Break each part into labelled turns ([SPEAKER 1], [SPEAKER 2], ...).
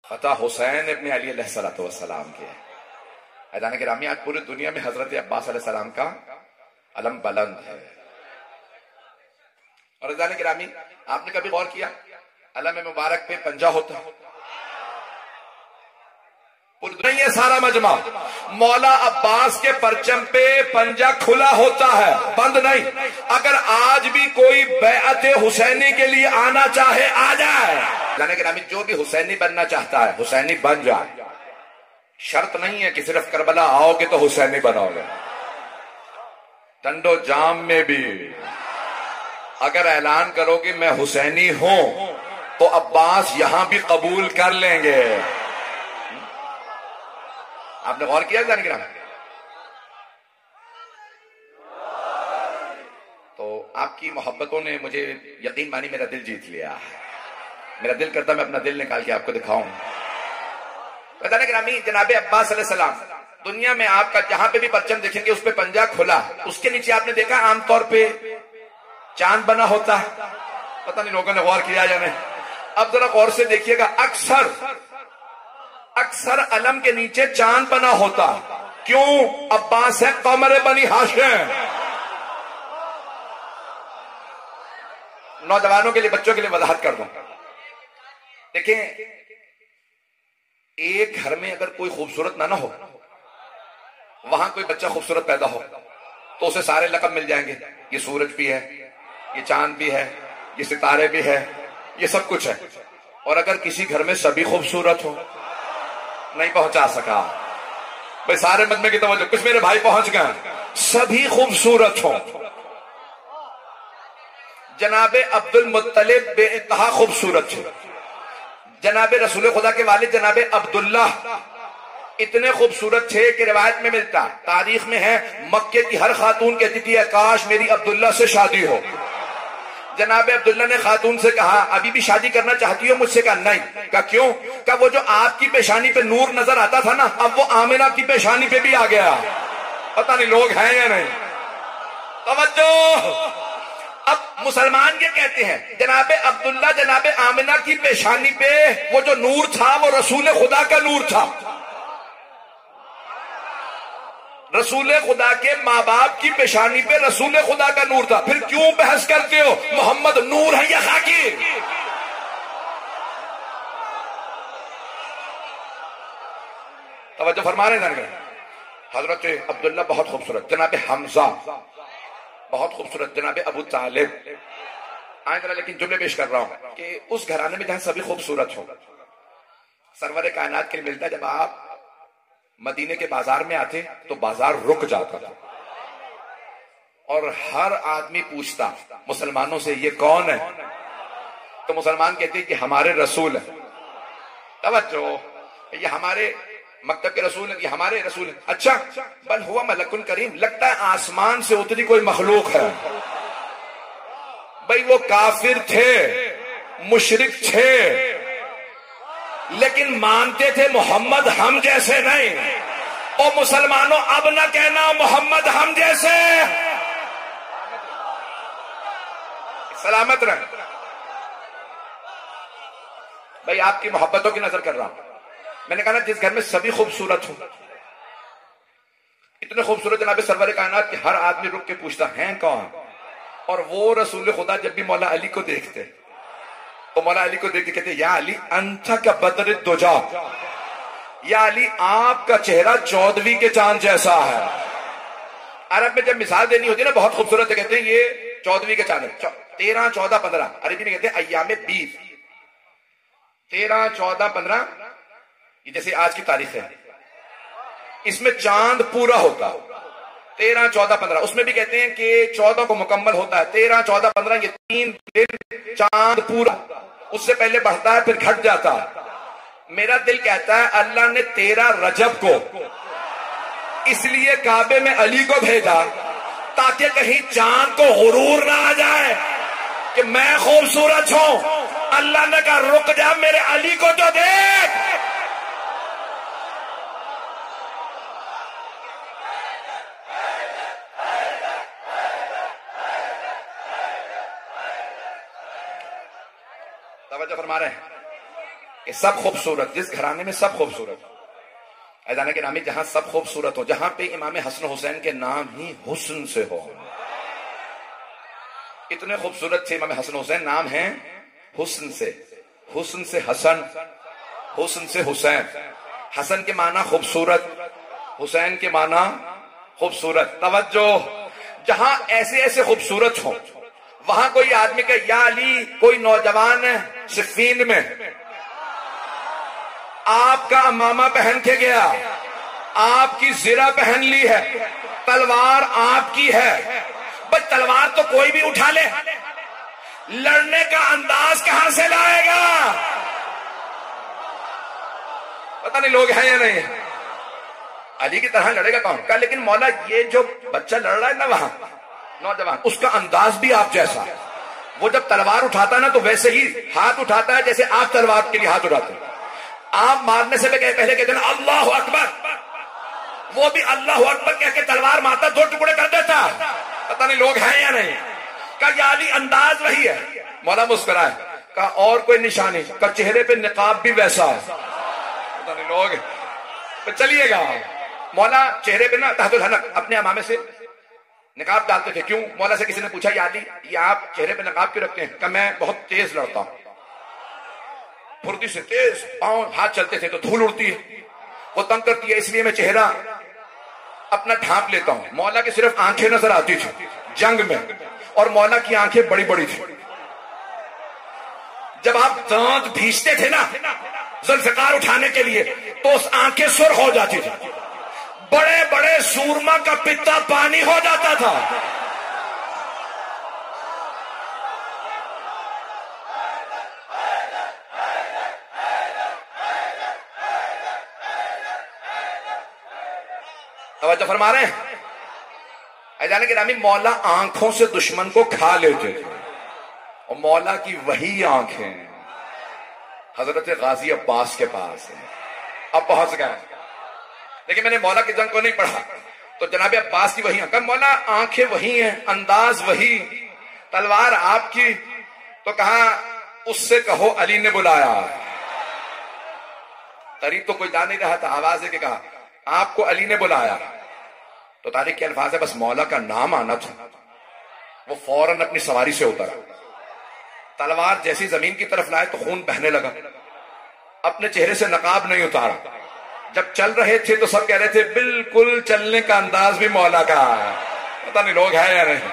[SPEAKER 1] فتح حسین ابن علی علیہ السلام کی ہے. حیدان گرامی آج پوری دنیا میں حضرت عباس علیہ السلام کا علم بلند ہے. اور حیدان گرامی آپ نے کبھی غور کیا علم مبارک پہ پنجہ ہوتا ہے؟ یہ سارا مجمع مولا عباس کے پرچم پہ پنجہ کھلا ہوتا ہے، بند نہیں. اگر آج بھی کوئی بیعت حسینی کے لیے آنا چاہے آ جائے. لانے کے نامی جو بھی حسینی بننا چاہتا ہے حسینی بن جائے. شرط نہیں ہے کہ صرف کربلا آؤ گے تو حسینی بناؤ گے. ٹنڈو جام میں بھی اگر اعلان کرو کہ میں حسینی ہوں تو عباس یہاں بھی قبول کر لیں گے. آپ نے غور کیا جان گرام؟ تو آپ کی محبتوں نے مجھے یقین مانی میرا دل جیت لیا. میرا دل کرتا میں اپنا دل نکال کے آپ کو دکھاؤں. پتہ نہیں گرامی جناب عباس علیہ السلام دنیا میں آپ کا جہاں پہ بھی پرچم دیکھیں گے اس پہ پنجہ کھلا. اس کے نیچے آپ نے دیکھا عام طور پہ چاند بنا ہوتا ہے. پتہ نہیں لوگوں نے غور کیا یا نہیں. اب ذرا غور سے دیکھیے گا اکثر علم کے نیچے چاند بنا ہوتا. کیوں؟ عباس ہے قمر بنی ہاشم. نوجوانوں کے لیے بچوں کے لیے وضاحت کر دوں. دیکھیں ایک گھر میں اگر کوئی خوبصورت نہ ہو وہاں کوئی بچہ خوبصورت پیدا ہو تو اسے سارے لقب مل جائیں گے. یہ سورج بھی ہے، یہ چاند بھی ہے، یہ ستارے بھی ہے، یہ سب کچھ ہے. اور اگر کسی گھر میں سبھی خوبصورت ہو، نہیں پہنچا سکا بھائی سارے مجمع کی توجہ، کچھ میرے بھائی پہنچ گئے، سبھی خوبصورت ہوں. جناب عبد المطلب بے انتہا خوبصورت تھے. جناب رسول خدا کے والد جناب عبداللہ اتنے خوبصورت تھے کہ روایت میں ملتا، تاریخ میں ہے مکے کی ہر خاتون کہتی تھی کاش میری عبداللہ سے شادی ہو. جناب عبداللہ نے خاتون سے کہا ابھی بھی شادی کرنا چاہتی ہو مجھ سے؟ کہا نہیں. کہا کیوں؟ کہا وہ جو آپ کی پیشانی پہ نور نظر آتا تھا نا اب وہ آمنہ کی پیشانی پہ بھی آ گیا. پتہ نہیں لوگ ہیں یا نہیں. توجہ. اب مسلمان یہ کہتے ہیں جناب عبداللہ جناب آمنہ کی پیشانی پہ وہ جو نور تھا وہ رسول خدا کا نور تھا. رسول خدا کے ماں باپ کی پیشانی پہ رسول خدا کا نور تھا. پھر کیوں بحث کرتے ہو محمد نور ہے یا خاکی؟ توجہ فرما رہے ہیں. حضرت عبداللہ بہت خوبصورت، جناب حمزہ بہت خوبصورت، جناب ابو طالب. آئیں ذرا لیکن جملے پیش کر رہا ہوں کہ اس گھرانے میں جہاں سبھی خوبصورت ہو سرور کائنات کے لیے ملتا. جب آپ مدینے کے بازار میں آتے تو بازار رک جاتا تھا اور ہر آدمی پوچھتا مسلمانوں سے یہ کون ہے؟ تو مسلمان کہتے کہ ہمارے رسول ہیں. توجہ، یہ ہمارے مکتب کے رسول ہیں، یہ ہمارے رسول ہیں. اچھا بل ہوا ملک کریم، لگتا ہے آسمان سے اتری کوئی مخلوق ہے. بھئی وہ کافر تھے، مشرک تھے، لیکن مانتے تھے محمد ہم جیسے نہیں. او مسلمانوں اب نہ کہنا محمد ہم جیسے. سلامت رہیں. بھئی آپ کی محبتوں کی نظر کر رہا ہوں. میں نے کہا نا جس گھر میں سبھی خوبصورت ہوں، اتنے خوبصورت جناب سرور کائنات کہ ہر آدمی رک کے پوچھتا ہیں کون؟ اور وہ رسول خدا جب بھی مولا علی کو دیکھتے تو مولا علی کو دیکھ کے کہتے یا علی انت کا بدر الدجا، یا علی آپ کا چہرہ 14ویں کے چاند جیسا ہے. عرب میں جب مثال دینی ہوتی ہے نا بہت خوبصورت ہے، کہتے ہیں یہ 14ویں کے چاند ہے. 13 14 15 عربی میں کہتے ہیں ایام 20. 13 14 15 یہ جیسے آج کی تاریخ ہے، اس میں چاند پورا ہوتا. 13 14 15 اس میں بھی کہتے ہیں کہ 14 کو مکمل ہوتا ہے. 13 14 15 یہ 3 دن چاند پورا، اس سے پہلے بڑھتا ہے پھر گھٹ جاتا. میرا دل کہتا ہے اللہ نے 13 رجب کو اس لیے کعبے میں علی کو بھیجا تاکہ کہیں چاند کو غرور نہ آ جائے کہ میں خوبصورت ہوں. اللہ نے کہا رک جا میرے علی کو تو دیکھ. توجہ فرما رہے ہیں. کہ سب خوبصورت، جس گھرانے میں سب خوبصورت، عزیزان گرامی جہاں سب خوبصورت ہو، جہاں پہ امام حسن و حسین کے نام ہی حسن سے ہو، اتنے خوبصورت تھے امام حسن و حسین، نام ہیں حسن سے، حسن سے حسن، حسن سے حسین، حسن کے معنی خوبصورت، حسین کے معنی خوبصورت۔ توجہ، جہاں ایسے ایسے خوبصورت ہوں وہاں کوئی آدمی کہ یا علی، کوئی نوجوان صفین میں آپ کا امامہ پہن کے گیا، آپ کی زرہ پہن لی ہے، تلوار آپ کی ہے، بس تلوار تو کوئی بھی اٹھا لے، لڑنے کا انداز کہاں سے لائے گا؟ پتہ نہیں لوگ ہیں یا نہیں، علی کی طرح لڑے گا کون؟ کہا لیکن مولا یہ جو بچہ لڑ رہا ہے نا وہاں نوجوان، اس کا انداز بھی آپ جیسا، وہ جب تلوار اٹھاتا ہے نا تو ویسے ہی ہاتھ اٹھاتا ہے جیسے آپ تلوار کے لیے ہاتھ اٹھاتے ہیں، آپ مارنے سے پہلے کہتے ہیں اللہ اکبر، وہ بھی اللہ اکبر کہہ کے تلوار مارتا، دو ٹکڑے کر دیتا۔ پتہ نہیں لوگ ہیں یا نہیں۔ کہا یا علی انداز وہی ہے، مولا مسکرائے، کہا اور کوئی نشانی؟ کہا چہرے پہ نقاب بھی ویسا ہے۔ پتہ نہیں لوگ، چلیے گا مولا چہرے پہ نا تحت الحنک اپنے امامے سے نقاب ڈالتے تھے، کیوں؟ مولا سے کسی نے پوچھا یا علی یہ آپ چہرے پہ نقاب کیوں رکھتے ہیں؟ کہا میں بہت تیز لڑتا ہوں، پھرتی سے تیز پاؤں ہاتھ چلتے تھے تو دھول اڑتی ہے، وہ تنگ کرتی ہے، اس لیے میں چہرہ اپنا ڈھانپ لیتا ہوں۔ مولا کی صرف آنکھیں نظر آتی تھی جنگ میں، اور مولا کی آنکھیں بڑی بڑی تھی۔ جب آپ دانت بھیجتے تھے نا ذوالفقار اٹھانے کے لیے تو اس آنکھیں سرخ ہو جاتی تھی، بڑے بڑے سورما کا پتا پانی ہو جاتا تھا۔ توجہ فرما رہے ہیں؟ عزیزان گرامی مولا آنکھوں سے دشمن کو کھا لیتے تھے، اور مولا کی وہی آنکھیں حضرت غازی عباس کے پاس ہیں، اب پہنچ گئے، لیکن میں نے مولا کی جنگ کو نہیں پڑھا تو جناب عباس کی وہی آنکھیں، مولا آنکھیں وہی ہیں، انداز وہی، تلوار آپ کی، تو کہا اس سے کہو علی نے بلایا۔ قریب تو کوئی جا نہیں رہا تھا، آواز ہے کہ کہا آپ کو علی نے بلایا، تو تاریخ کے الفاظ ہے بس مولا کا نام آنا تھا، وہ فوراً اپنی سواری سے اترا، تلوار جیسی زمین کی طرف لائے تو خون بہنے لگا، اپنے چہرے سے نقاب نہیں اتارا، جب چل رہے تھے تو سب کہہ رہے تھے بالکل چلنے کا انداز بھی مولا کا ہے۔ پتہ نہیں لوگ ہیں یا نہیں۔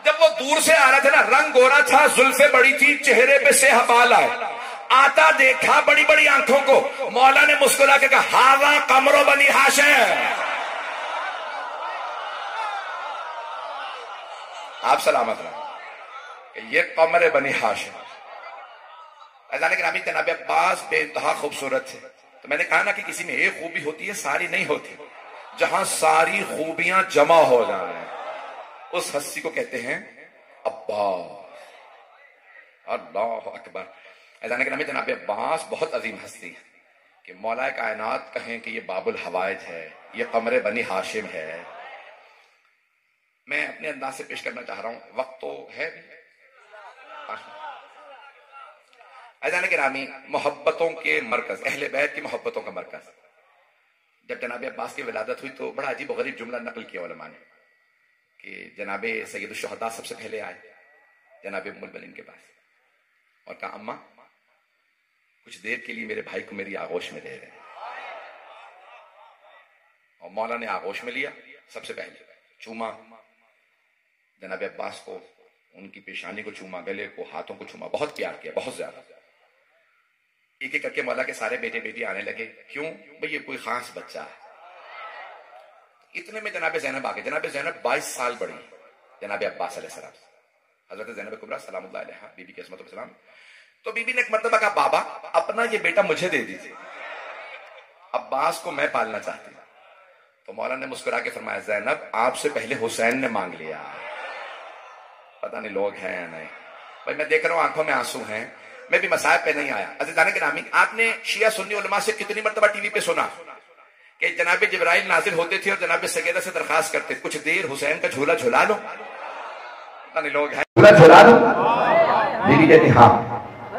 [SPEAKER 1] جب وہ دور سے آ رہا تھا نا، رنگ گورا تھا، زلفیں بڑی تھی، چہرے پہ سیاہ بال آئے، آتا دیکھا بڑی بڑی آنکھوں کو، مولا نے مسکرا کے کہا ہاذا قمر بنی ہاشم، آپ سلامت رہیں کہ یہ قمر بنی ہاشم۔ عزیزان گرامی جناب عباس بے انتہا خوبصورت تھے، تو میں نے کہا نا کہ کسی میں ایک خوبی ہوتی ہے، ساری نہیں ہوتی، جہاں ساری خوبیاں جمع ہو جائیں اس ہستی کو کہتے ہیں عباس۔ اللہ اکبر۔ عزیزان گرامی جناب عباس بہت عظیم ہستی ہے کہ مولا کائنات کہیں کہ یہ باب الحوائج ہے، یہ قمر بنی ہاشم ہے۔ میں اپنے انداز سے پیش کرنا چاہ رہا ہوں، وقت تو ہے بھی۔ عزیزان گرامی محبتوں کے مرکز، اہل بیت کی محبتوں کا مرکز، جب جناب عباس کی ولادت ہوئی تو بڑا عجیب و غریب جملہ نقل کیا علماء نے کہ جناب سید الشہداء سب سے پہلے آئے جناب ام البنین کے پاس اور کہا اماں کچھ دیر کے لیے میرے بھائی کو میری آغوش میں دے رہے، اور مولا نے آغوش میں لیا، سب سے پہلے چوما جناب عباس کو، ان کی پیشانی کو چوما، گلے کو، ہاتھوں کو چوما، بہت پیار کیا، بہت زیادہ۔ ایک ایک کر کے مولا کے سارے بیٹے بیٹی آنے لگے، کیوں بھئی یہ کوئی خاص بچہ ہے۔ اتنے میں جناب زینب آگے، جناب زینب 22 سال بڑی جناب عباس علیہ السلام، حضرت زینب کبریٰ سلام اللہ علیہا، بی بی کی عصمت والسلام۔ تو بی بی نے ایک مرتبہ کہا بابا اپنا یہ بیٹا مجھے دے دیجیے، عباس کو میں پالنا چاہتی ہوں۔ تو مولا نے مسکرا کے فرمایا زینب آپ سے پہلے حسین نے مانگ لیا۔ پتہ نہیں لوگ ہیں یا نہیں۔ بھائی میں دیکھ رہا ہوں آنکھوں میں آنسو ہیں، میں بھی مصائب پہ نہیں آیا۔ عزیزان گرامی آپ نے شیعہ سنی علماء سے کتنی مرتبہ ٹی وی پہ سنا کہ جناب جبرائیل نازل ہوتے تھے اور جناب سیدہ سے درخواست کرتے کچھ دیر حسین کا جھولا جھولا لو۔ پتہ نہیں لوگ ہیں، جھولا جھولا لو، بیوی کہتی ہاں،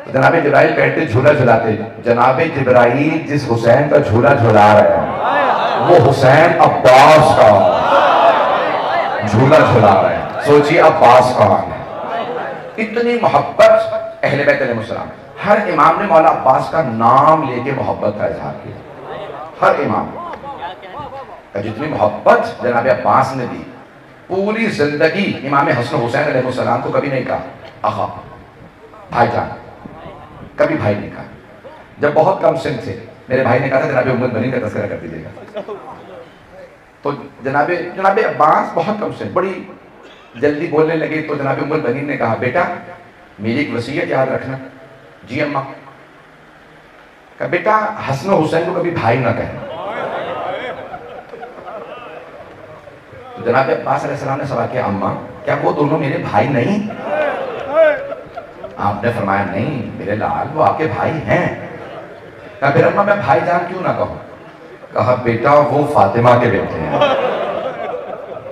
[SPEAKER 1] جناب جبرائیل بیٹھتے جھولا جھلاتے، جناب جبرائیل جس حسین کا جھولا جھلا رہے ہیں وہ حسین عباس کا جھولا جھلا رہے ہیں. سوچیے عباس کون ہے. اتنی محبت اہل بیت علیہ السلام. ہر امام نے مولا عباس کا نام لے کے محبت کا اظہار کیا. ہر امام جتنی محبت جناب عباس نے دی. پوری زندگی امام حسن حسین علیہ السلام کو کبھی نہیں کہا آقا، بھائی جان، کبھی بھائی نہیں کہا. جب بہت کم سن تھے میرے بھائی نے کہا تھا جناب ام البنین کا تذکرہ کر دیجیے گا. تو جناب عباس بہت کم سن، بڑی جلدی بولنے لگے. تو جناب ام البنین نے کہا بیٹا میری ایک وصیت یاد رکھنا. جی اماں. کہا بیٹا حسن و حسین کو کبھی بھائی نہ کہنا. تو جناب عباس علیہ السلام نے سوال کیا اماں کیا وہ دونوں میرے بھائی نہیں؟ آپ نے فرمایا نہیں میرے لال وہ آپ کے بھائی ہیں. کہا پھر اماں میں بھائی جان کیوں نہ کہوں؟ کہا بیٹا وہ فاطمہ کے بیٹے ہیں،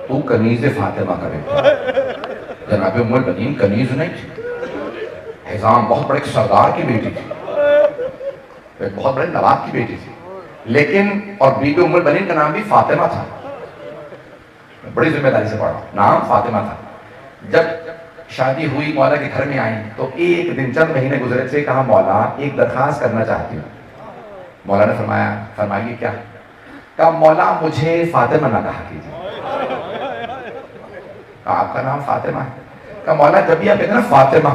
[SPEAKER 1] تو کنیز فاطمہ کا بیٹا. جناب ام البنین کنیز نہیں تھی، حزام بہت بڑے سردار کی بیٹی تھی، بہت بڑے نواب کی بیٹی تھی. لیکن اور بی بی ام البنین کا نام بھی فاطمہ تھا. بڑی ذمہ داری سے پڑھا، نام فاطمہ تھا. جب شادی ہوئی مولا کے گھر میں آئیں تو ایک دن چند مہینے گزرے تھے. کہا مولا ایک درخواست کرنا چاہتی ہوں. مولا نے فرمائیے کیا؟ کہا مولا مجھے فاطمہ نہ کہا کیجیے. کہا آپ کا نام فاطمہ ہے؟ کہا مولا جب بھی آپ کہتے ہیں نا فاطمہ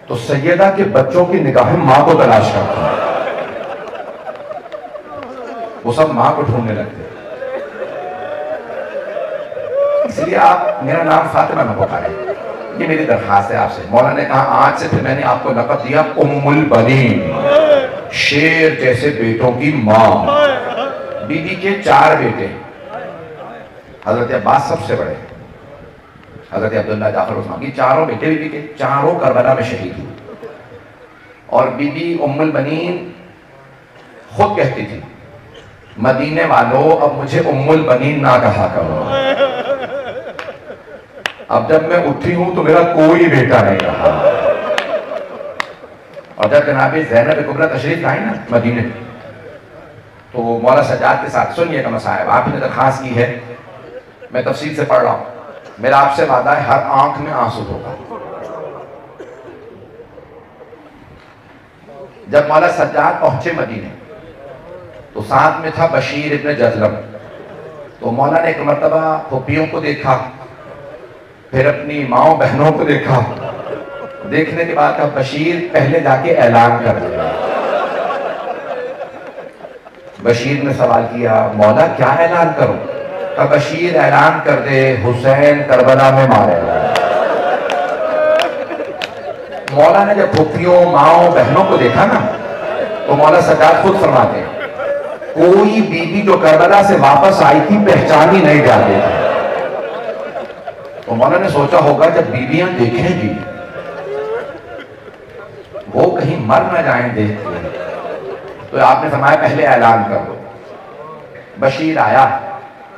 [SPEAKER 1] تو سیدہ کے بچوں کی نگاہیں ماں کو تلاش کرتے ہیں، وہ سب ماں کو ڈھونڈنے لگتے ہیں. اس لیے آپ میرا نام فاطمہ نہ پکاریں. یہ میری درخواست ہے آپ سے. مولا نے کہا آج سے پھر میں نے آپ کو لقب دیا ام البنین، شیر جیسے بیٹوں کی ماں. بی بی کے 4 بیٹے، حضرت عباس سب سے بڑے، حضرت عبداللہ جعفر عثمان کی 4 بیٹے بی بی کے، 4 کربلا میں شہید ہوئے. اور بی بی ام البنین خود کہتی تھی مدینے والوں اب مجھے ام البنین نہ کہا کرو. اب جب میں اٹھی ہوں تو میرا کوئی بیٹا نہیں رہا. اور جب جناب زینب کبریٰ تشریف لائیں نا مدینے تو مولا سجاد کے ساتھ سنیے گا مصائب. آپ نے درخواست کی ہے، میں تفصیل سے پڑھ رہا ہوں. میرا آپ سے وعدہ ہے ہر آنکھ میں آنسو ہوگا. جب مولا سجاد پہنچے مدینے تو ساتھ میں تھا بشیر ابن جذلم. تو مولا نے ایک مرتبہ پھوپھیوں کو دیکھا، پھر اپنی ماؤں بہنوں کو دیکھا. دیکھنے کے بعد کہا بشیر پہلے جا کے اعلان کر دے. بشیر نے سوال کیا مولا کیا اعلان کروں؟ کہا بشیر اعلان کر دے حسین کربلا میں مارے گا. مولا نے جب پھوپھیوں ماؤں بہنوں کو دیکھا نا تو مولا سجاد خود فرماتے کوئی بی بی جو کربلا سے واپس آئی تھی پہچانی نہیں جاتی تھی. تو مولا نے سوچا ہوگا جب بیویاں دیکھیں گی وہ کہیں مر نہ جائیں دیکھ کے. تو آپ نے فرمایا پہلے اعلان کر دو. بشیر آیا،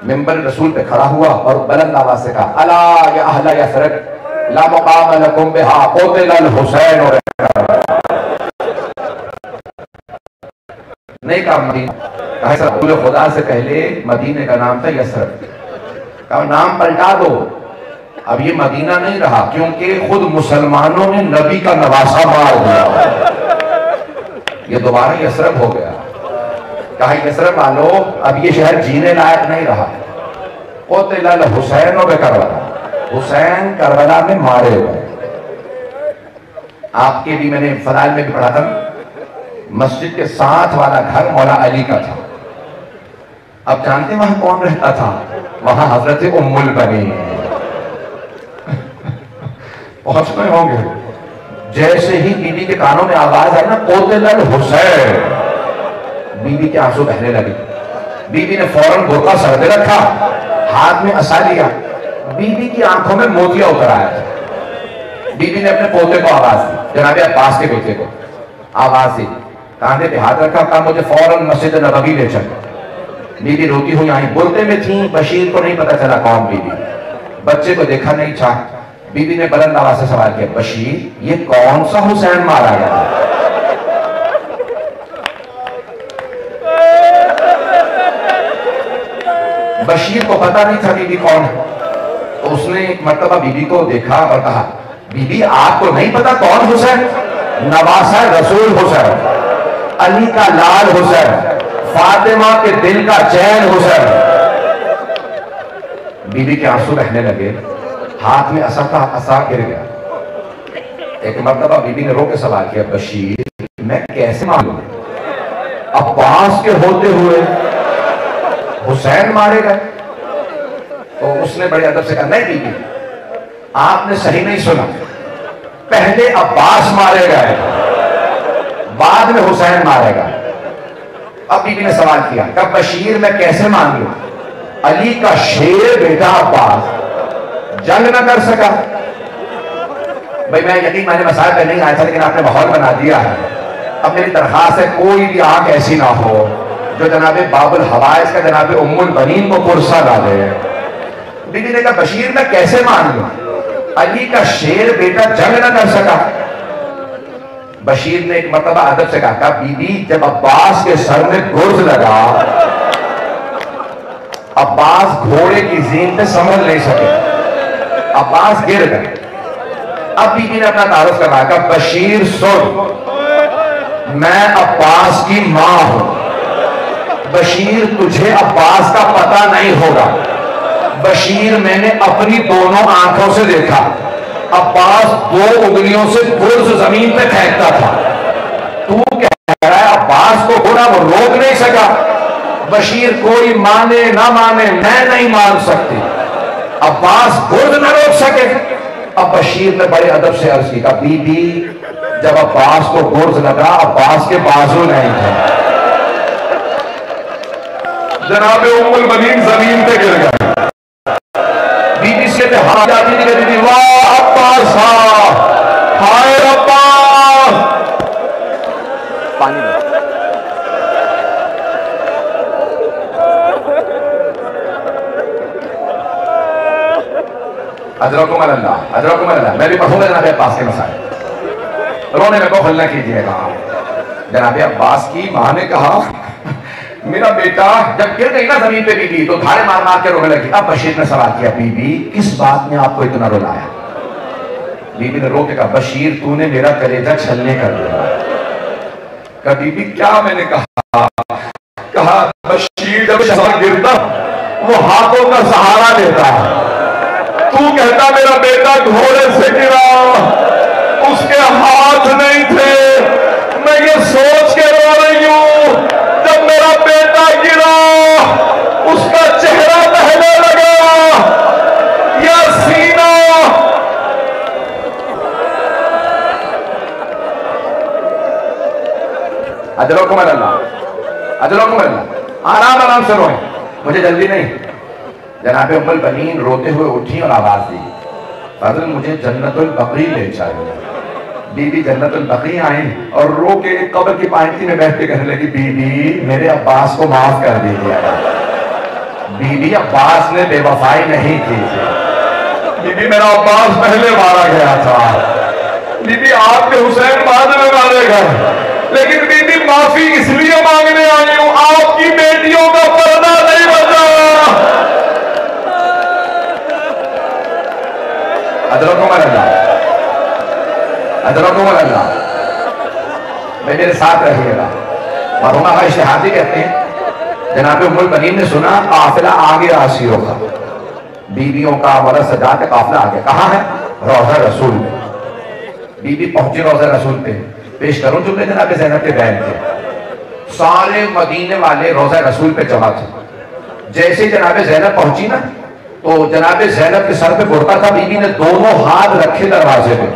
[SPEAKER 1] منبر رسول پہ کھڑا ہوا اور بلند آواز سے کہا الا یا اہل یثرب لا مقام لکم بہا قتل الحسین. نہیں کہا مدینہ، کہا رسول خدا سے پہلے مدینے کا نام تھا یثرب. کہا نام پلٹا دو، اب یہ مدینہ نہیں رہا کیونکہ خود مسلمانوں نے نبی کا نواسہ مار دیا. یہ دوبارہ یثرب ہو گیا. کہا یثرب والو اب یہ شہر جینے لائق نہیں رہا. قتل الحسین بکربلا، حسین کربلا میں مارے ہوئے. آپ کے بھی میں نے فضائل میں بھی پڑھا تھا مسجد کے ساتھ والا گھر مولا علی کا تھا. اب جانتے وہاں کون رہتا تھا؟ وہاں حضرت ام البنین. پہنچ گئے ہوں گے. جیسے ہی بی بی کے کانوں میں آواز آئی نا قتل الحسین، بی بی کے آنسو بہنے لگے. بی بی نے فوراً برقع سر پہ رکھا، ہاتھ میں عصا لیا. بی بی کی آنکھوں میں موتیا اتر آیا تھا. بی بی نے اپنے پوتے کو آواز دی، جناب عباس کے بیٹے کو آواز دی، کاندھے پہ ہاتھ رکھا، کہا مجھے فوراً مسجد نبوی لے چل. بی بی روتی ہوئی آئیں، بولتے میں تھیں. بشیر کو نہیں پتا چلا کون بی بی. بچے کو دیکھا نہیں تھا. بی بی نے بلند آواز سے سوال کیا بشیر یہ کون سا حسین مارا گیا تھا؟ بشیر کو پتا نہیں تھا بی بی کون ہے، تو اس نے ایک مرتبہ بی بی کو دیکھا اور کہا بی بی آپ کو نہیں پتا کون حسین؟ نواسہ رسول حسین، علی کا لال حسین، فاطمہ کے دل کا چین حسین۔ بی بی کے آنسو بہنے لگے، ہاتھ میں عصا تھا، عصا گر گیا۔ ایک مرتبہ بی بی نے رو کے سوال کیا بشیر میں کیسے معلوم عباس کے ہوتے ہوئے حسین مارے گئے؟ تو اس نے بڑے ادب سے کہا نہیں بی بی آپ نے صحیح نہیں سنا، پہلے عباس مارے گئے بعد میں حسین مارے گا۔ اب بی بی نے سوال کیا کہ بشیر میں کیسے مان لوں علی کا شیر بیٹا عباس جنگ نہ کر سکا؟ بھئی میں یقین مانے مسائل پہ نہیں آیا تھا لیکن آپ نے ماحول بنا دیا ہے۔ اب میری درخواست ہے کوئی بھی آنکھ ایسی نہ ہو جو جناب باب الحوائز کا جناب ام البنین کو پرسا لا دے۔ بی بی نے کہا بشیر میں کیسے مان لوں علی کا شیر بیٹا جنگ نہ کر سکا؟ بشیر نے ایک مرتبہ ادب سے کہا بی بی جب عباس کے سر میں گرز لگا عباس گھوڑے کی زین پہ سنبھل نہیں سکے، عباس گر گئے۔ اب بی بی نے اپنا تعارف کروایا کہ بشیر سن میں عباس کی ماں ہوں، بشیر تجھے عباس کا پتہ نہیں ہوگا، بشیر میں نے اپنی دونوں آنکھوں سے دیکھا عباس 2 انگلیوں سے گرز زمین پہ پھینکتا تھا، تو کہہ رہا ہے عباس کو گھوڑا وہ روک نہیں سکا؟ بشیر کوئی مانے نہ مانے میں نہیں مان سکتی، عباس گرز نہ روک سکے۔ اب بشیر نے بڑے ادب سے عرض کی بی بی جب عباس کو گرز لگا عباس کے بازو نہیں تھے، جناب ام البنین زمین پہ گر گئے۔ بی بی سے ہاتھ جاتی تھی کہتی تھی واہ عباسا ہائے عباس۔ پانی دے اجرکم اللہ اجرکم اللہ۔ میں بھی پڑھوں گا جناب عباس کے مسائل، رونے میں بخل نہ کیجئے گا۔ جناب عباس کی ماں نے کہا میرا بیٹا جب گر گئی نا زمین پہ بی بی تو دھاڑے مار مار کے رونے لگی۔ اب بشیر نے سوال کیا بی بی کس بات نے آپ کو اتنا رلایا؟ بی بی نے رو کے کہا بشیر تو نے میرا کلیجہ چھلنے کر دیا۔ کہا بی بی کیا میں نے کہا بشیر جب شہر گرتا وہ ہاتھوں کا سہارا لیتا، تو کہتا میرا بیٹا گھوڑے سے گرا اس کے ہاتھ نہیں تھے، میں یہ سوچ کے رو رہی ہوں جب میرا بیٹا گرا اس کا چہرہ بہنے لگا یا سینہ۔ اجرکم اللہ اجرکم اللہ۔ آرام آرام سے روئیں، مجھے جلدی نہیں۔ جناب ام البنین روتے ہوئے اٹھی اور آواز دی فضل مجھے جنت البقیع لے چاہیے۔ بی بی جنت البقیع آئیں اور رو کے قبر کی پائنتی میں بیٹھ کے کہنے لگی بی بی میرے عباس کو معاف کر دیجیے۔ بی بی عباس نے بے وفائی نہیں کی تھی، بی بی میرا عباس پہلے مارا گیا تھا، بی بی آپ کے حسین بعد میں مارے گئے، لیکن بی بی معافی اس لیے مانگنے آئی ہوں آپ کی بیٹیوں کا پردہ نہیں بچا۔ اجرکم اللہ اجرکم اللہ۔ میں میرے ساتھ رہیے گا۔ مرحومہ اشتہادی کہتے ہیں جناب ام البنین نے سنا قافلہ آگے آسیوں کا، بیویوں کا ورث سجاد قافلہ آگے کہاں ہے؟ روضہ رسول میں۔ بی بی پہنچی روضہ رسول پہ، پیش کروں چکے جناب زینب کے بہن تھے، سارے مدینے والے روضہ رسول پہ جمع تھے۔ جیسے جناب زینب پہنچی نا تو جناب زینب کے سر پہ برقع تھا، بی بی نے دونوں ہاتھ رکھے دروازے پہ،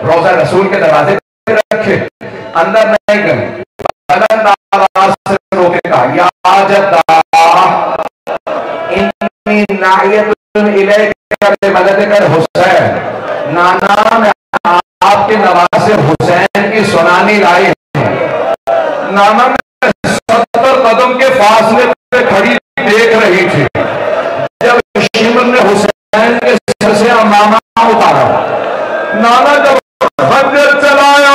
[SPEAKER 1] روضہ رسول کے دروازے پہ رکھے، اندر نہیں گئے، بلند آواز سے رو کے کہا یا جدہ انی ناعیت الیک بمددک الحسین، نانا میں آپ کے نواسے حسین کی سنانی لائی ہے۔ نانا میں 70 قدم کے فاصلے پہ کھڑی دیکھ رہی تھی جب شمر نے حسین کے سر سے امامہ اتارا، نانا جب خنجر چلایا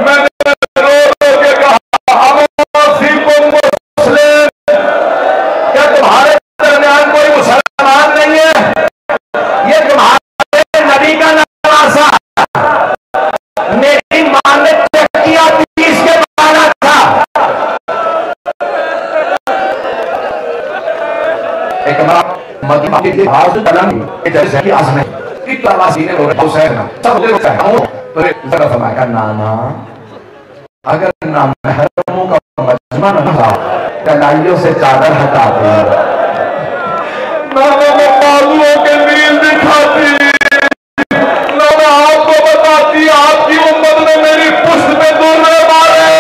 [SPEAKER 1] میں نے رو رو کے کہا ابو کو مسلم، کیا تمہارے درمیان کوئی مسلمان نہیں ہے؟ یہ تمہارے نبی کا نواسا، میری ماں نے چیک کیا 30 کے بارہ تھا۔ ایک مدینہ کی بھاز پلنگ جیسے کی آسنے کی ترواسی نے رو رہے حسین سب لے روکا ہے تو ذرا فرمایا نانا اگر نامحرموں کا مجمع نہ تھا کلائیوں سے چادر ہٹا دی، نانا میں بازوؤں کے نیل دکھاتی، نانا آپ کو بتاتی آپ کی امت نے میری پشت پہ درے مارے۔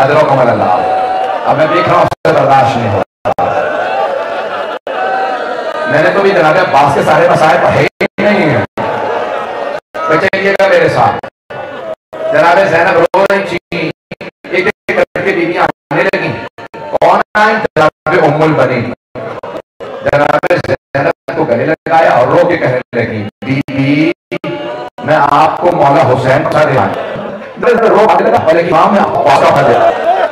[SPEAKER 1] اجرکم اللہ۔ اب میں دیکھ رہا ہوں اس سے برداشت نہیں ہو رہا، میں نے تو بھی جناب عباس کے سارے مسائل پڑھے ہی نہیں ہیں، بچائیے گا میرے ساتھ۔ جناب زینب رو رہی تھی، ایک ایک کر کے بیویاں آنے لگی، کون آئیں؟ جناب ام البنین۔ جناب زینب کو گلے لگایا اور رو کے کہنے لگی بی بی میں آپ کو مولا حسین پسا دے آئیں۔ رو آنے لگا بلکہ امام میں واقع پڑھ دے،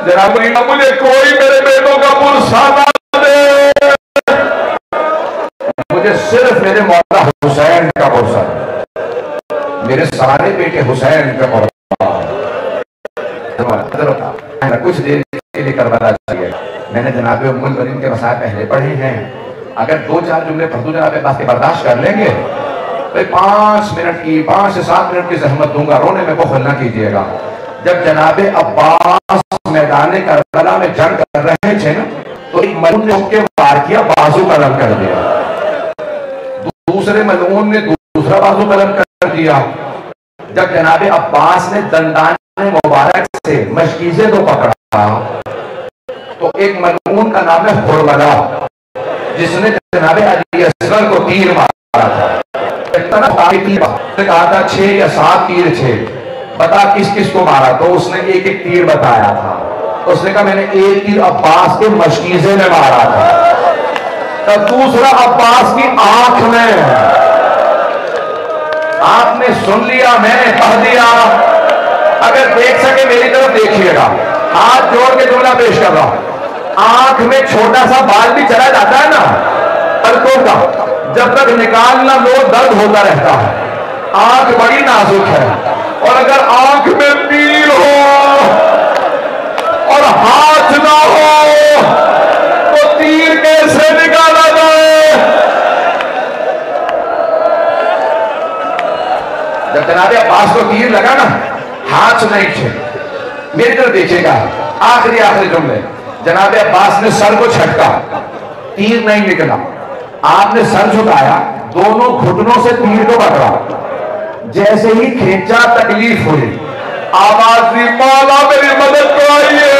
[SPEAKER 1] جناب امام مجھے کوئی میرے بیٹوں کا پرسا نہ دے، مجھے صرف میرے مولا حسین کا پرسا دے، میرے سارے بیٹے حسین کا پرسا۔ کچھ دیر کے لیے کربلا چاہیے، میں نے جناب ام البنین کے مسائل پہلے پڑھے ہیں، اگر 2-4 جملے پڑھ دوں جناب عباس کے برداشت کر لیں گے تو 5 سے 7 منٹ کی زحمت دوں گا، رونے میں بخل نہ کیجئے گا۔ جب جناب عباس میدان کربلا میں جنگ کر رہے تھے نا تو ایک ملعون نے ان کے وار کیا، بازو قلم کر دیا، دوسرے ملعون نے دوسرا بازو قلم کر دیا۔ جب جناب عباس نے دندان مبارک سے مشکیزے کو پکڑا تو ایک ملعون کا نام ہے حرملہ، جس نے جناب علی اصغر کو تیر مارا تھا، کہا تھا 6 یا 7 تیر تھے، بتا کس کس کو مارا، تو اس نے ایک ایک تیر بتایا تھا، اس نے کہا میں نے ایک تیر عباس کے مشکیزے میں مارا تھا، تو دوسرا عباس کی آنکھ میں۔ آپ نے سن لیا، میں نے پڑھ دیا، اگر دیکھ سکے میری طرف دیکھیے گا، ہاتھ جوڑ کے جملہ پیش کر رہا ہوں۔ آنکھ میں چھوٹا سا بال بھی چلا جاتا ہے نا پلکوں کا، جب تک نکالنا لو درد ہوتا رہتا ہے، آنکھ بڑی نازک ہے، اور اگر آنکھ میں تیر ہو اور ہاتھ نہ ہو تو تیر کیسے نکالا جائے؟ جب جناب عباس کو تیر لگا نا، ہاتھ نہیں تھے، میری طرف دیکھیے گا، آخری جملے، جناب عباس نے سر کو چھٹکا، تیر نہیں نکلا، آپ نے سر جھکایا، دونوں گھٹنوں سے تیر کو پکڑا، جیسے ہی کھینچا تکلیف ہوئی، آواز دی مولا میری مدد کو آئیے۔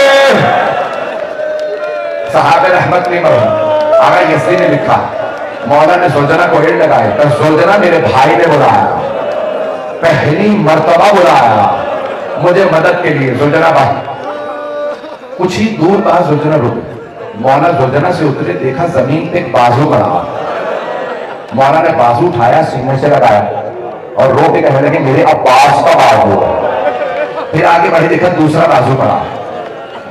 [SPEAKER 1] صحابہ رحمت نہیں مرحوم آقا یزدی نے لکھا، مولا نے زلجنہ کو ہیڈ لگائے، تو زلجنہ میرے بھائی نے بلایا، پہلی مرتبہ بلایا مجھے مدد کے لیے، زلجنہ بھائی۔ کچھ ہی دور بعد زلجنہ رک گئے، مولا زلجنہ سے اترے، دیکھا زمین پہ ایک بازو پڑا، مولا نے بازو اٹھایا، سینے سے لگایا اور رو کے کہنے لگے میرے عباس کا بازو۔ پھر آگے بڑھی، دیکھا دوسرا بازو پڑا،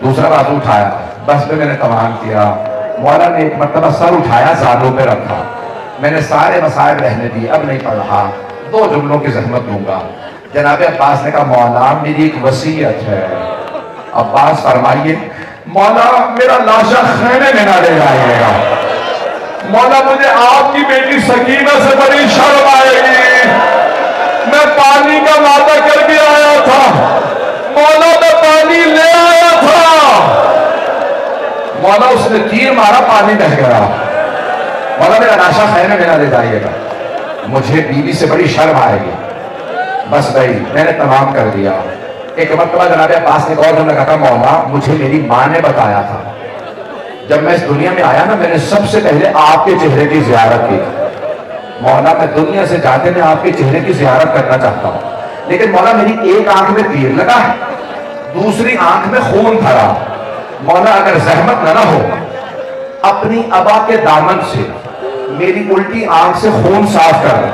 [SPEAKER 1] دوسرا بازو اٹھایا، بس پہ میں نے تمام کیا۔ مولا نے ایک مرتبہ سر اٹھایا، زانوں پہ رکھا، میں نے سارے مسائل رہنے دی، اب نہیں پڑھ رہا، 2 جملوں کی زحمت دوں گا۔ جناب عباس نے کہا مولا میری ایک وصیت ہے۔ عباس فرمائیے۔ مولا میرا لاشا خیمے میں نہ لے جائیے گا، مولا مجھے آپ کی بیٹی سکینہ سے بڑی شرم آئے گی، میں پانی کا وعدہ کر کے آیا تھا، مولا میں پانی لے آیا تھا، مولا اس نے تیر مارا، پانی بہہ گیا، مولا میرا لاشا خیمے میں نہ لے جائیے گا، مجھے بیوی سے بڑی شرم آئے گی۔ بس بھائی میں نے تمام کر دیا۔ ایک مرتبہ جناب عباس نے کہا میں کہا مولا مجھے میری ماں نے بتایا تھا، جب میں اس دنیا میں آیا نا میں نے سب سے پہلے آپ کے چہرے کی زیارت کی، مولا میں دنیا سے جاتے میں آپ کے چہرے کی زیارت کرنا چاہتا ہوں، لیکن مولا میری ایک آنکھ میں تیر لگا ہے، دوسری آنکھ میں خون بھرا، مولا اگر زحمت نہ ہو اپنی ابا کے دامن سے میری الٹی آنکھ سے خون صاف کر دیں.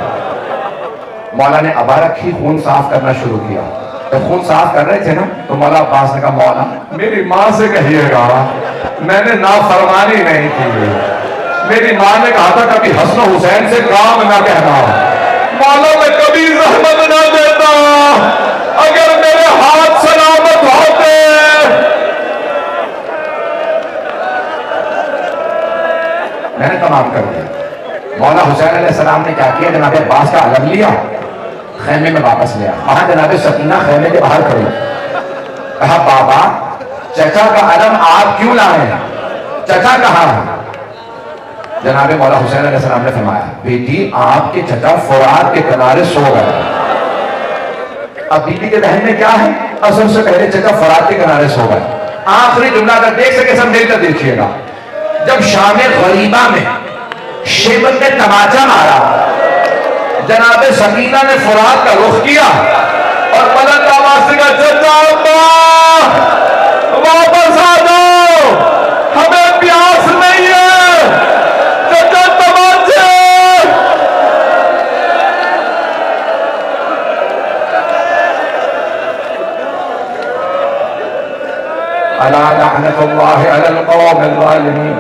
[SPEAKER 1] مولا نے ابا رکھی, خون صاف کرنا شروع کیا. جب خون صاف کر رہے تھے نا تو مولا عباس نے کہا مولا میری ماں سے کہیے گا میں نے نافرمانی نہیں کی. میری ماں نے کہا تھا کبھی حسن حسین سے کام نہ کہنا. مولا میں کبھی زحمت نہ دیتا اگر میرے ہاتھ سلامت ہوتے. میں نے تمام کر دیا. مولا حسین علیہ السلام نے کیا کیا, جناب عباس کا علم لیا, خیمے میں واپس لیا. وہاں جناب سکینہ خیمے کے باہر کھڑی, کہا بابا چچا کا علم آپ کیوں لائے ہیں, چچا کہاں ہے؟ جناب مولا حسین علیہ السلام نے فرمایا بیٹی آپ کے چچا فرات کے کنارے سو گئے. اب بیٹی کے ذہن میں کیا ہے, اصل سے پہلے چچا فرات کے کنارے سو گئے. آخری جملہ اگر دیکھ سکے سب دیکھ کر دیکھیے گا. جب شام غریبہ میں شیبت نے تماچا مارا, جناب سکینہ نے فرات کا رخ کیا اور بلند آواز سے کہا چچا اماں واپس آ جاؤ, ہمیں پیاس نہیں ہے, چچا تماچے. الا لعنت اللہ علی القوم الظالمین.